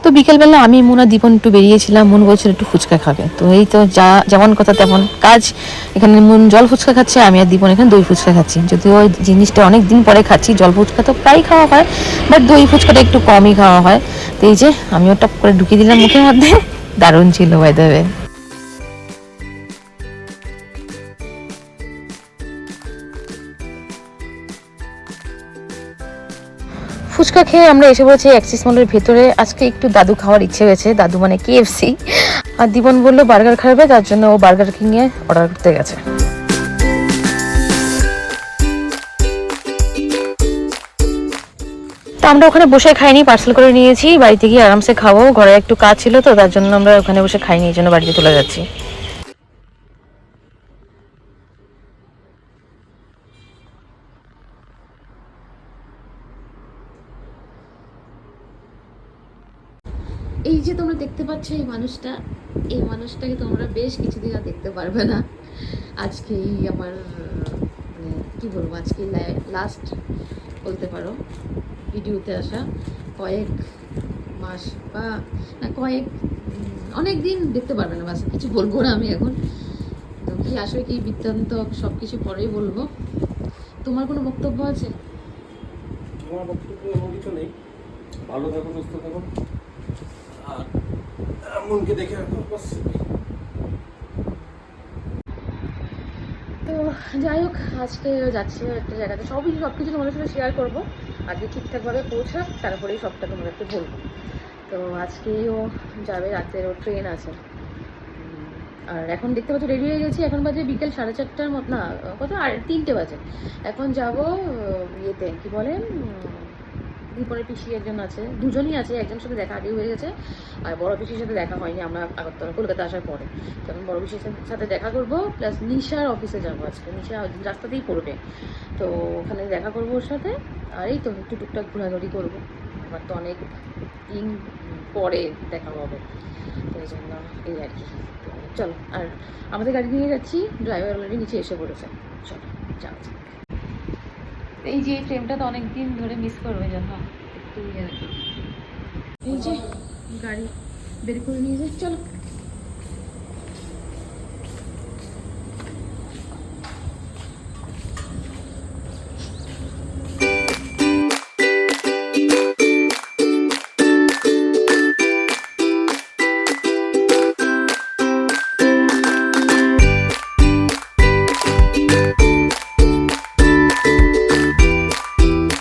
তো বিকেলবেলা আমি মুনা দীপন একটু বেরিয়েছিলাম, মুন বলছিল একটু ফুচকা খাবে, তো এই তো যা যেমন কথা তেমন কাজ। এখানে মুন জল ফুচকা খাচ্ছে, আমি আর দীপন এখানে দই ফুচকা খাচ্ছি। যদিও ওই জিনিসটা অনেক দিন পরে খাচ্ছি, জল ফুচকা তো প্রায় খাওয়া হয়, বাট দই ফুচকাটা একটু কমই খাওয়া হয়। তো এই যে আমিও টপ করে ঢুকিয়ে দিলাম মুখের মধ্যে, দারুণ ছিল বাই দ্য ওয়ে। ফুচকা খেয়ে আমরা এসে পড়েছি অ্যাক্সিস মলের ভেতরে। আজকে একটু দাদু খাওয়ার ইচ্ছে হয়েছে, দাদু মানে KFC। আর দীপন বললো বার্গার খাবে, তার জন্য ও বার্গার কিনে অর্ডার করতে গেছে। তো আমরা ওখানে বসে খাইনি, পার্সেল করে নিয়েছি, বাড়িতে গিয়ে আরামসে খাবো। ঘরে একটু কাজ ছিল তো তার জন্য আমরা ওখানে বসে খাইনি, এই জন্য বাড়িতে চলে যাচ্ছি। এই যে তোমরা দেখতে পাচ্ছ এই মানুষটাকে তোমরা বেশ কিছুদিন আর দেখতে পারবে না। আজকেই আমার মানে কি বলবো, আজকে লাস্ট বলতে পারো ভিডিওতে আসা। কয়েক মাস বা না কয়েক অনেক দিন দেখতে পারবে না, বাস কিছু বলবো না আমি এখন। তো কি আসলে কি বৃত্তান্ত সব কিছু পরেই বলবো। তোমার কোনো বক্তব্য আছে? তোমার বক্তব্য এমন কিছু নেই, ভালো থাকো, সুস্থ থাকো, আর মনকে দেখে রাখো বাস। তো যাই হোক, আজকে যাচ্ছি একটা জায়গাতে, সব কিছু তোমাদের সাথে শেয়ার করবো। আজকে ঠিকঠাকভাবে পৌঁছাক, তারপরেই সবটা তোমাদেরকে বলবো। তো আজকেও যাবে, রাতের ও ট্রেন আছে। আর এখন দেখতে পাচ্ছ রেডি হয়ে গেছি, এখন বাজে বিকেল 4:30টার মতো, না কত, আর 3টে বাজে। এখন যাব ইয়েতে কি বলে, দীপনের পিসি একজন আছে, দুজনই আছে, একজনের সাথে দেখা আগেই হয়ে গেছে, আর বড় পিসির সাথে দেখা হয়নি আমরা আগরতলা কলকাতা আসার পরে। তখন বড় পিসির সাথে দেখা করবো, প্লাস নিশার অফিসে যাবো আজকে, নিশা রাস্তাতেই পড়বে, তো ওখানে দেখা করবো ওর সাথে। আর এই তো একটু টুকটাক ঘোরাঘুরি করবো, আমার তো অনেক দিন পরে দেখা হবে, তো এই জন্য এই আর কি। চলো, আর আমাদের গাড়ি নিয়ে যাচ্ছি, ড্রাইভার অলরেডি নিচে এসে পড়েছে, চলো যাওয়া যাক। এই যে ফ্রেমটা তো অনেক দিন ধরে মিস করবে জন্য একটু এই যে গাড়ি বের করে নিয়ে যাই, চলো।